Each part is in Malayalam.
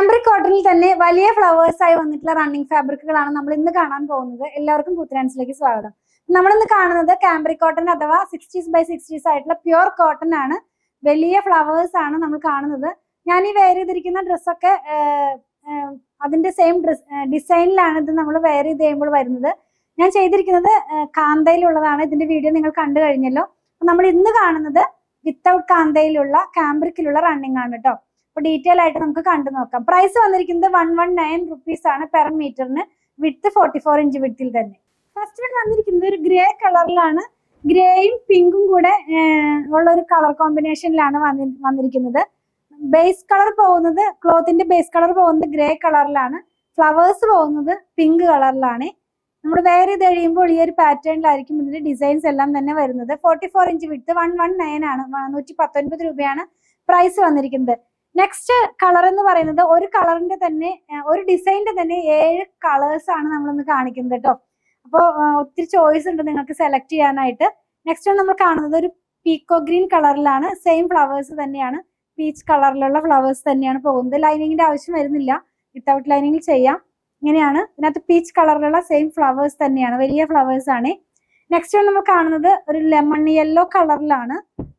കാംബ്രിക് കോട്ടണിൽ തന്നെ വലിയ ഫ്ലവേഴ്സ് ആയി വന്നിട്ടുള്ള റണ്ണിങ് ഫാബ്രിക്കുകളാണ് നമ്മൾ ഇന്ന് കാണാൻ പോകുന്നത്. എല്ലാവർക്കും പുത്തനാൻസിലേക്ക് സ്വാഗതം. നമ്മൾ ഇന്ന് കാണുന്നത് കാംബ്രിക് കോട്ടൺ അഥവാ 60s ആയിട്ടുള്ള പ്യുർ കോട്ടൺ ആണ്. വലിയ ഫ്ലവേഴ്സ് ആണ് നമ്മൾ കാണുന്നത്. ഞാൻ ഈ വെയർ ചെയ്തിരിക്കുന്ന ഡ്രസ്സൊക്കെ അതിന്റെ സെയിം ഡിസൈനിലാണ് ഇത് നമ്മൾ വെയർ ചെയ്ത് കഴിയുമ്പോൾ വരുന്നത്. ഞാൻ ചെയ്തിരിക്കുന്നത് കാന്തയിലുള്ളതാണ്. ഇതിന്റെ വീഡിയോ നിങ്ങൾ കണ്ടു കഴിഞ്ഞല്ലോ. നമ്മൾ ഇന്ന് കാണുന്നത് വിത്തൗട്ട് കാന്തയിലുള്ള കാംബ്രിക്കിലുള്ള റണ്ണിങ് ആണ് കേട്ടോ. അപ്പൊ ഡീറ്റെയിൽ ആയിട്ട് നമുക്ക് കണ്ടു നോക്കാം. പ്രൈസ് വന്നിരിക്കുന്നത് 119 റുപ്പീസ് ആണ് പെർ മീറ്ററിന്. വിഡ്ത്ത് 44 ഇഞ്ച് വിഡ്ത്തിൽ തന്നെ. ഫസ്റ്റ് വൺ വന്നിരിക്കുന്നത് ഒരു ഗ്രേ കളറിലാണ്. ഗ്രേയും പിങ്കും കൂടെ ഉള്ള ഒരു കളർ കോമ്പിനേഷനിലാണ് വന്നിരിക്കുന്നത്. ബേസ് കളർ പോകുന്നത് ക്ലോത്തിന്റെ ബേസ് കളർ പോകുന്നത് ഗ്രേ കളറിലാണ്. ഫ്ലവേഴ്സ് പോകുന്നത് പിങ്ക് കളറിലാണ്. നമ്മൾ വെയർ ചെയ്ത് കഴിയുമ്പോൾ ഈ ഒരു പാറ്റേണിലായിരിക്കും ഇതിന്റെ ഡിസൈൻസ് എല്ലാം തന്നെ വരുന്നത്. 44 ഇഞ്ച് വിഡ്ത്ത് 119 ആണ്. 119 രൂപയാണ് പ്രൈസ് വന്നിരിക്കുന്നത്. നെക്സ്റ്റ് കളർ എന്ന് പറയുന്നത് ഒരു കളറിന്റെ തന്നെ ഒരു ഡിസൈനിന്റെ തന്നെ 7 കളേഴ്സ് ആണ് നമ്മളിന്ന് കാണിക്കുന്നത് കേട്ടോ. അപ്പോൾ ഒത്തിരി ചോയ്സ് ഉണ്ട് നിങ്ങൾക്ക് സെലക്ട് ചെയ്യാനായിട്ട്. നെക്സ്റ്റ് നമ്മൾ കാണുന്നത് ഒരു പീക്കോ ഗ്രീൻ കളറിലാണ്. സെയിം ഫ്ലവേഴ്സ് തന്നെയാണ്. പീച്ച് കളറിലുള്ള ഫ്ലവേഴ്സ് തന്നെയാണ് പോകുന്നത്. ലൈനിങ്ങിന്റെ ആവശ്യം വരുന്നില്ല. വിത്തൗട്ട് ലൈനിങ്ങിൽ ചെയ്യാം. ഇങ്ങനെയാണ്. ഇതിനകത്ത് പീച്ച് കളറിലുള്ള സെയിം ഫ്ലവേഴ്സ് തന്നെയാണ്. വലിയ ഫ്ലവേഴ്സ് ആണ്. നെക്സ്റ്റ് നമ്മൾ കാണുന്നത് ഒരു ലെമൺ യെല്ലോ കളറിലാണ്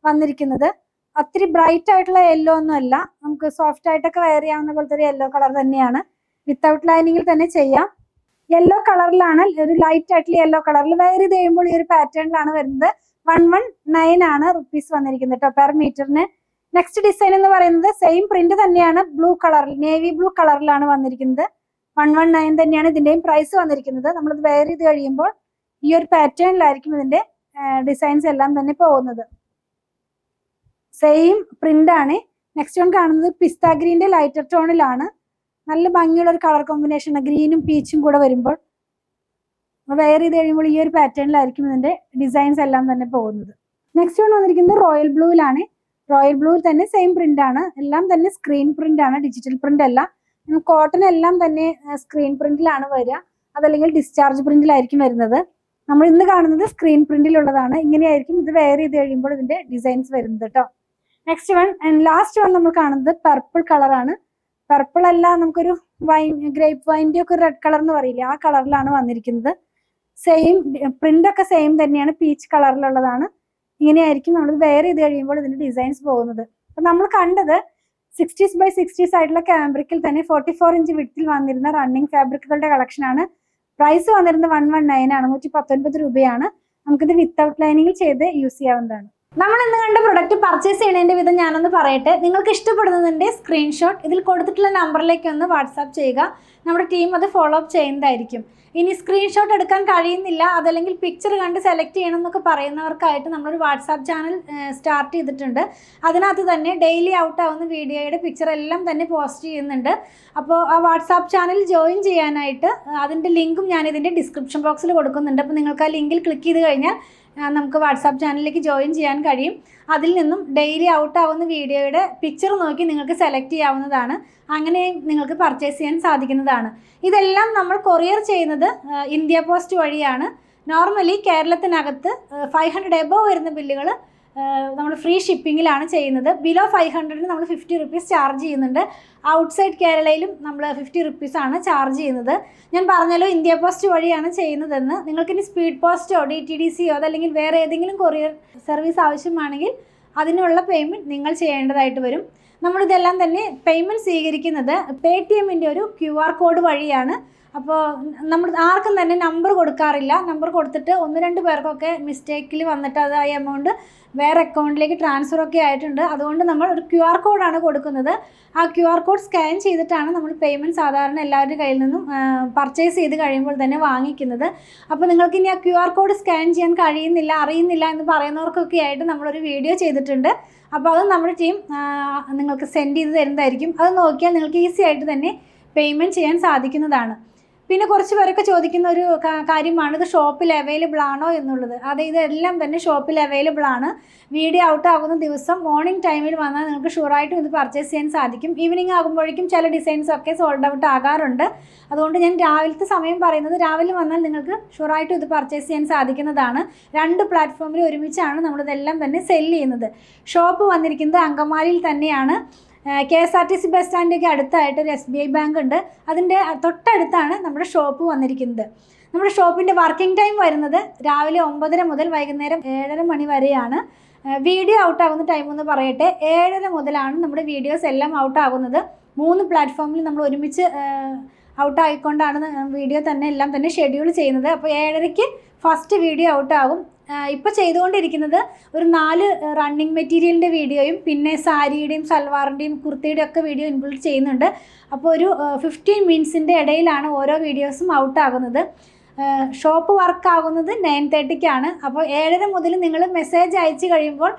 വന്നിരിക്കുന്നത്. ഒത്തിരി ബ്രൈറ്റ് ആയിട്ടുള്ള യെല്ലോ ഒന്നും അല്ല. നമുക്ക് സോഫ്റ്റ് ആയിട്ടൊക്കെ വെയർ ചെയ്യാവുന്ന പോലത്തെ ഒരു യെല്ലോ കളർ തന്നെയാണ്. വിത്തൗട്ട് ലൈനിങ്ങിൽ തന്നെ ചെയ്യാം. യെല്ലോ കളറിലാണ്. ഒരു ലൈറ്റ് ആയിട്ടുള്ള യെല്ലോ കളറിൽ വെയർ ചെയ്ത് കഴിയുമ്പോൾ ഈ ഒരു പാറ്റേണിലാണ് വരുന്നത്. 119 ആണ് റുപ്പീസ് വന്നിരിക്കുന്നത് കേട്ടോ പെർ മീറ്ററിന്. നെക്സ്റ്റ് ഡിസൈൻ എന്ന് പറയുന്നത് സെയിം പ്രിന്റ് തന്നെയാണ്. ബ്ലൂ കളറിൽ നേവി ബ്ലൂ കളറിലാണ് വന്നിരിക്കുന്നത്. 119 തന്നെയാണ് ഇതിന്റെയും പ്രൈസ് വന്നിരിക്കുന്നത്. നമ്മളിത് വെയർ ചെയ്ത് കഴിയുമ്പോൾ ഈ ഒരു പാറ്റേണിലായിരിക്കും ഇതിന്റെ ഡിസൈൻസ് എല്ലാം തന്നെ പോകുന്നത്. സെയിം പ്രിന്റ് ആണ്. നെക്സ്റ്റ് വൺ കാണുന്നത് പിസ്ത ഗ്രീന്റെ ലൈറ്റർ ടോണിലാണ്. നല്ല ഭംഗിയുള്ള ഒരു കളർ കോമ്പിനേഷൻ. ഗ്രീനും പീച്ചും കൂടെ വരുമ്പോൾ വെയർ ചെയ്ത് കഴിയുമ്പോൾ ഈ ഒരു പാറ്റേണിലായിരിക്കും ഇതിന്റെ ഡിസൈൻസ് എല്ലാം തന്നെ പോകുന്നത്. നെക്സ്റ്റ് വൺ വന്നിരിക്കുന്നത് റോയൽ ബ്ലൂവിലാണ്. റോയൽ ബ്ലൂവിൽ തന്നെ സെയിം പ്രിന്റ് ആണ്. എല്ലാം തന്നെ സ്ക്രീൻ പ്രിന്റ് ആണ്, ഡിജിറ്റൽ പ്രിന്റ് അല്ല. കോട്ടൺ എല്ലാം തന്നെ സ്ക്രീൻ പ്രിന്റിലാണ് വരിക. അതല്ലെങ്കിൽ ഡിസ്ചാർജ് പ്രിന്റിലായിരിക്കും വരുന്നത്. നമ്മൾ ഇന്ന് കാണുന്നത് സ്ക്രീൻ പ്രിന്റിലുള്ളതാണ്. ഇങ്ങനെയായിരിക്കും ഇത് വെയർ ചെയ്ത് കഴിയുമ്പോൾ ഇതിന്റെ ഡിസൈൻസ് വരുന്നത് കേട്ടോ. Next one and last one നമ്മൾ കാണുന്നത് പർപ്പിൾ കളറാണ്. പർപ്പിൾ അല്ല, നമുക്കൊരു ഗ്രേപ്പ് വൈൻ്റെ ഒക്കെ റെഡ് കളർ എന്ന് പറയില്ലേ, ആ കളറിലാണ് വന്നിരിക്കുന്നത്. സെയിം പ്രിന്റ് ഒക്കെ സെയിം തന്നെയാണ്. പീച്ച് കളറിലുള്ളതാണ്. ഇങ്ങനെയായിരിക്കും നമ്മൾ വെയർ ചെയ്ത് കഴിയുമ്പോൾ ഇതിന്റെ ഡിസൈൻസ് പോകുന്നത്. അപ്പൊ നമ്മൾ കണ്ടത് 60s ആയിട്ടുള്ള കാംബ്രിക്കിൽ തന്നെ 44 ഇഞ്ച് വിഡ്ത്തിൽ വന്നിരുന്ന റണ്ണിങ് ഫാബ്രിക്കുകളുടെ കളക്ഷൻ ആണ്. പ്രൈസ് വന്നിരുന്നത് 119 ആണ്. 119 രൂപയാണ്. നമുക്കിത് വിത്തൗട്ട് ലൈനിങ്ങിൽ ചെയ്ത് യൂസ് ചെയ്യാവുന്നതാണ്. നമ്മൾ ഇന്ന് കണ്ട പ്രൊഡക്റ്റ് പർച്ചേസ് ചെയ്യുന്നതിന്റെ വിധം ഞാനൊന്ന് പറയട്ടെ. നിങ്ങൾക്ക് ഇഷ്ടപ്പെടുന്നതിന്റെ സ്ക്രീൻഷോട്ട് ഇതിൽ കൊടുത്തിട്ടുള്ള നമ്പറിലേക്ക് ഒന്ന് വാട്സാപ്പ് ചെയ്യുക. നമ്മുടെ ടീം അത് ഫോളോ അപ്പ് ചെയ്യുന്നതായിരിക്കും. ഇനി സ്ക്രീൻഷോട്ട് എടുക്കാൻ കഴിയുന്നില്ല, അതല്ലെങ്കിൽ പിക്ചർ കണ്ട് സെലക്ട് ചെയ്യണം എന്നൊക്കെ പറയുന്നവർക്കായിട്ട് നമ്മളൊരു വാട്സാപ്പ് ചാനൽ സ്റ്റാർട്ട് ചെയ്തിട്ടുണ്ട്. അതിനകത്ത് തന്നെ ഡെയിലി ഔട്ട് ആവുന്ന വീഡിയോയുടെ പിക്ചർ എല്ലാം തന്നെ പോസ്റ്റ് ചെയ്യുന്നുണ്ട്. അപ്പോൾ ആ വാട്സാപ്പ് ചാനൽ ജോയിൻ ചെയ്യാനായിട്ട് അതിൻ്റെ ലിങ്കും ഞാൻ ഇതിൻ്റെ ഡിസ്ക്രിപ്ഷൻ ബോക്സിൽ കൊടുക്കുന്നുണ്ട്. അപ്പോൾ നിങ്ങൾക്ക് ആ ലിങ്കിൽ ക്ലിക്ക് ചെയ്ത് കഴിഞ്ഞാൽ നമുക്ക് വാട്സാപ്പ് ചാനലിലേക്ക് ജോയിൻ ചെയ്യാൻ കഴിയും. അതിൽ നിന്നും ഡെയിലി ഔട്ട് ആവുന്ന വീഡിയോയുടെ പിക്ചർ നോക്കി നിങ്ങൾക്ക് സെലക്ട് ചെയ്യാവുന്നതാണ്. അങ്ങനെ നിങ്ങൾക്ക് പർച്ചേസ് ചെയ്യാൻ സാധിക്കുന്നതാണ്. ഇതെല്ലാം നമ്മൾ കൊറിയർ ചെയ്യുന്നത് ഇന്ത്യ പോസ്റ്റ് വഴിയാണ്. നോർമലി കേരളത്തിനകത്ത് 500 എബോവ് വരുന്ന ബില്ലുകൾ നമ്മൾ ഫ്രീ ഷിപ്പിങ്ങിലാണ് ചെയ്യുന്നത്. ബിലോ 500 നമ്മൾ 50 റുപ്പീസ് ചാർജ് ചെയ്യുന്നുണ്ട്. ഔട്ട്സൈഡ് കേരളയിലും നമ്മൾ 50 റുപ്പീസ് ആണ് ചാർജ് ചെയ്യുന്നത്. ഞാൻ പറഞ്ഞല്ലോ ഇന്ത്യ പോസ്റ്റ് വഴിയാണ് ചെയ്യുന്നതെന്ന്. നിങ്ങൾക്കിനി സ്പീഡ് പോസ്റ്റോ DTDCയോ അതല്ലെങ്കിൽ വേറെ ഏതെങ്കിലും കൊറിയർ സർവീസ് ആവശ്യമാണെങ്കിൽ അതിനുള്ള പേയ്മെൻറ്റ് നിങ്ങൾ ചെയ്യേണ്ടതായിട്ട് വരും. നമ്മളിതെല്ലാം തന്നെ പേയ്മെൻറ്റ് സ്വീകരിക്കുന്നത് പേടിഎമ്മിൻ്റെ ഒരു QR കോഡ് വഴിയാണ്. അപ്പോൾ നമ്മൾ ആർക്കും തന്നെ നമ്പർ കൊടുക്കാറില്ല. നമ്പർ കൊടുത്തിട്ട് 1-2 പേർക്കൊക്കെ മിസ്റ്റേക്കിൽ വന്നിട്ട് അത് ആ എമൗണ്ട് വേറെ അക്കൗണ്ടിലേക്ക് ട്രാൻസ്ഫർ ഒക്കെ ആയിട്ടുണ്ട്. അതുകൊണ്ട് നമ്മൾ ഒരു QR കോഡാണ് കൊടുക്കുന്നത്. ആ QR കോഡ് സ്കാൻ ചെയ്തിട്ടാണ് നമ്മൾ പേയ്മെൻറ്റ് സാധാരണ എല്ലാവരുടെ കയ്യിൽ നിന്നും പർച്ചേസ് ചെയ്ത് കഴിയുമ്പോൾ തന്നെ വാങ്ങിക്കുന്നത്. അപ്പോൾ നിങ്ങൾക്ക് ഇനി ആ QR കോഡ് സ്കാൻ ചെയ്യാൻ കഴിയുന്നില്ല, അറിയുന്നില്ല എന്ന് പറയുന്നവർക്കൊക്കെ ആയിട്ട് നമ്മളൊരു വീഡിയോ ചെയ്തിട്ടുണ്ട്. അപ്പോൾ അത് നമ്മുടെ ടീം നിങ്ങൾക്ക് സെൻഡ് ചെയ്ത് തരുന്നതായിരിക്കും. അത് നോക്കിയാൽ നിങ്ങൾക്ക് ഈസി ആയിട്ട് തന്നെ പേയ്മെൻറ്റ് ചെയ്യാൻ സാധിക്കുന്നതാണ്. പിന്നെ കുറച്ച് പേരൊക്കെ ചോദിക്കുന്ന ഒരു കാര്യമാണ് ഇത് ഷോപ്പിൽ അവൈലബിൾ ആണോ എന്നുള്ളത്. അതെ, ഇതെല്ലാം തന്നെ ഷോപ്പിൽ അവൈലബിൾ ആണ്. വീഡിയോ ഔട്ട് ആകുന്ന ദിവസം മോർണിംഗ് ടൈമിൽ വന്നാൽ നിങ്ങൾക്ക് ഷുവറായിട്ടും ഇത് പർച്ചേസ് ചെയ്യാൻ സാധിക്കും. ഈവനിങ് ആകുമ്പോഴേക്കും ചില ഡിസൈൻസ് ഒക്കെ സോൾഡ് ഔട്ട് ആകാറുണ്ട്. അതുകൊണ്ട് ഞാൻ രാവിലത്തെ സമയം പറയുന്നത്, രാവിലെ വന്നാൽ നിങ്ങൾക്ക് ഷുവറായിട്ടും ഇത് പർച്ചേസ് ചെയ്യാൻ സാധിക്കുന്നതാണ്. 2 പ്ലാറ്റ്ഫോമിൽ ഒരുമിച്ചാണ് നമ്മളിതെല്ലാം തന്നെ സെല്ല് ചെയ്യുന്നത്. ഷോപ്പ് വന്നിരിക്കുന്നത് അങ്കമാലിയിൽ തന്നെയാണ്. KSRTC ബസ് സ്റ്റാൻഡിൻ്റെ അടുത്തായിട്ട് ഒരു SBI ബാങ്ക് ഉണ്ട്. അതിൻ്റെ തൊട്ടടുത്താണ് നമ്മുടെ ഷോപ്പ് വന്നിരിക്കുന്നത്. നമ്മുടെ ഷോപ്പിൻ്റെ വർക്കിംഗ് ടൈം വരുന്നത് രാവിലെ 9:30 മുതൽ വൈകുന്നേരം 7:30 മണി വരെയാണ്. വീഡിയോ ഔട്ടാകുന്ന ടൈം എന്ന് പറയട്ടെ, 7:30 മുതലാണ് നമ്മുടെ വീഡിയോസ് എല്ലാം ഔട്ടാകുന്നത്. 3 പ്ലാറ്റ്ഫോമിൽ നമ്മൾ ഒരുമിച്ച് ഔട്ടായിക്കൊണ്ടാണ് വീഡിയോ തന്നെ എല്ലാം തന്നെ ഷെഡ്യൂൾ ചെയ്യുന്നത്. അപ്പോൾ 7:30-ക്ക് ഫസ്റ്റ് വീഡിയോ ഔട്ടാകും. ഇപ്പോൾ ചെയ്തുകൊണ്ടിരിക്കുന്നത് ഒരു 4 റണ്ണിങ് മെറ്റീരിയലിൻ്റെ വീഡിയോയും പിന്നെ സാരിയുടെയും സൽവാറിൻ്റെയും കുർത്തിയുടെയും ഒക്കെ വീഡിയോ ഇൻക്ലൂഡ് ചെയ്യുന്നുണ്ട്. അപ്പോൾ ഒരു 15 മിനിറ്റ്സിൻ്റെ ഇടയിലാണ് ഓരോ വീഡിയോസും ഔട്ടാകുന്നത്. ഷോപ്പ് വർക്കാകുന്നത് 9:30-ക്കാണ്. അപ്പോൾ 7:30 മുതൽ നിങ്ങൾ മെസ്സേജ് അയച്ചു കഴിയുമ്പോൾ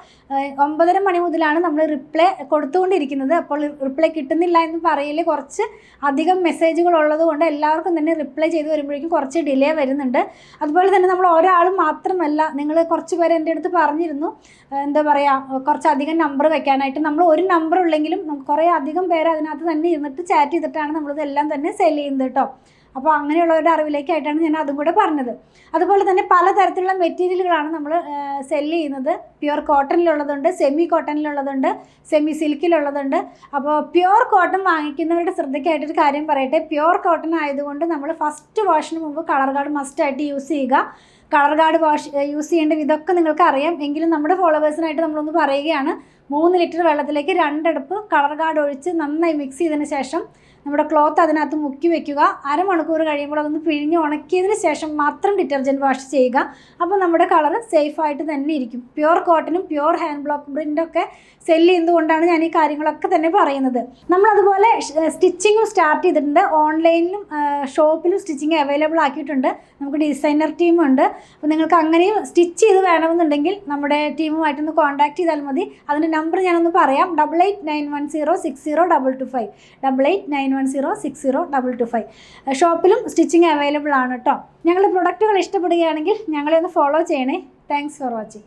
9:30 മണി മുതലാണ് നമ്മൾ റിപ്ലൈ കൊടുത്തുകൊണ്ടിരിക്കുന്നത്. അപ്പോൾ റിപ്ലൈ കിട്ടുന്നില്ല എന്ന് പറയൽ കുറച്ച് അധികം മെസ്സേജുകൾ ഉള്ളത് കൊണ്ട് എല്ലാവർക്കും തന്നെ റിപ്ലൈ ചെയ്ത് വരുമ്പോഴേക്കും കുറച്ച് ഡിലേ വരുന്നുണ്ട്. അതുപോലെ തന്നെ നമ്മൾ ഒരാൾ മാത്രമല്ല, നിങ്ങൾ കുറച്ച് പേര് എൻ്റെ അടുത്ത് പറഞ്ഞിരുന്നു എന്താ പറയുക കുറച്ചധികം നമ്പർ വെക്കാനായിട്ട്. നമ്മൾ ഒരു നമ്പർ ഉള്ളെങ്കിലും കുറേ അധികം പേര് അതിനകത്ത് തന്നെ ഇരുന്നിട്ട് ചാറ്റ് ചെയ്തിട്ടാണ് നമ്മളിതെല്ലാം തന്നെ സെല് ചെയ്യുന്നത് കേട്ടോ. അപ്പോൾ അങ്ങനെയുള്ളവരുടെ അറിവിലേക്കായിട്ടാണ് ഞാൻ അതും കൂടെ പറഞ്ഞത്. അതുപോലെ തന്നെ പലതരത്തിലുള്ള മെറ്റീരിയലുകളാണ് നമ്മൾ സെല്ല് ചെയ്യുന്നത്. പ്യുവർ കോട്ടണിലുള്ളതുണ്ട്, സെമി കോട്ടണിലുള്ളതുണ്ട്, സെമി സിൽക്കിലുള്ളതുണ്ട്. അപ്പോൾ പ്യുവർ കോട്ടൺ വാങ്ങിക്കുന്നവരുടെ ശ്രദ്ധയ്ക്കായിട്ടൊരു കാര്യം പറയട്ടെ. പ്യുവർ കോട്ടൺ ആയതുകൊണ്ട് നമ്മൾ ഫസ്റ്റ് വാഷിന് മുമ്പ് കളർ ഗാർഡ് മസ്റ്റായിട്ട് യൂസ് ചെയ്യുക. കളർ ഗാർഡ് യൂസ് ചെയ്യേണ്ട ഇതൊക്കെ നിങ്ങൾക്ക് അറിയാം. എങ്കിലും നമ്മുടെ ഫോളോവേഴ്സിനായിട്ട് നമ്മളൊന്ന് പറയുകയാണ്. 3 ലിറ്റർ വെള്ളത്തിലേക്ക് 2 അടുപ്പ് കളർ ഗാർഡ് ഒഴിച്ച് നന്നായി മിക്സ് ചെയ്തതിന് ശേഷം നമ്മുടെ ക്ലോത്ത് അതിനകത്ത് മുക്കി വെക്കുക. അരമണിക്കൂർ കഴിയുമ്പോൾ അതൊന്ന് പിഴിഞ്ഞ് ഉണക്കിയതിന് ശേഷം മാത്രം ഡിറ്റർജൻറ്റ് വാഷ് ചെയ്യുക. അപ്പോൾ നമ്മുടെ കളർ സേഫായിട്ട് തന്നെ ഇരിക്കും. പ്യുവർ കോട്ടനും പ്യുവർ ഹാൻഡ് ബ്ലോക്ക് പ്രിൻ്റൊക്കെ സെല്ല് ചെയ്യുന്നതുകൊണ്ടാണ് ഞാൻ ഈ കാര്യങ്ങളൊക്കെ തന്നെ പറയുന്നത്. നമ്മളതുപോലെ സ്റ്റിച്ചിങ്ങും സ്റ്റാർട്ട് ചെയ്തിട്ടുണ്ട്. ഓൺലൈനിലും ഷോപ്പിലും സ്റ്റിച്ചിങ് അവൈലബിൾ ആക്കിയിട്ടുണ്ട്. നമുക്ക് ഡിസൈനർ ടീമുണ്ട്. അപ്പോൾ നിങ്ങൾക്ക് അങ്ങനെയും സ്റ്റിച്ച് ചെയ്ത് വേണമെന്നുണ്ടെങ്കിൽ നമ്മുടെ ടീമുമായിട്ടൊന്ന് കോൺടാക്ട് ചെയ്താൽ മതി. അതിൻ്റെ നമ്പർ ഞാനൊന്ന് പറയാം. 8891060225 8891060225. ഷോപ്പിലും സ്റ്റിച്ചിങ് അവൈലബിൾ ആണ് കേട്ടോ. ഞങ്ങളുടെ പ്രൊഡക്റ്റുകൾ ഇഷ്ടപ്പെടുകയാണെങ്കിൽ ഞങ്ങളെ ഒന്ന് ഫോളോ ചെയ്യണേ. Thanks for watching.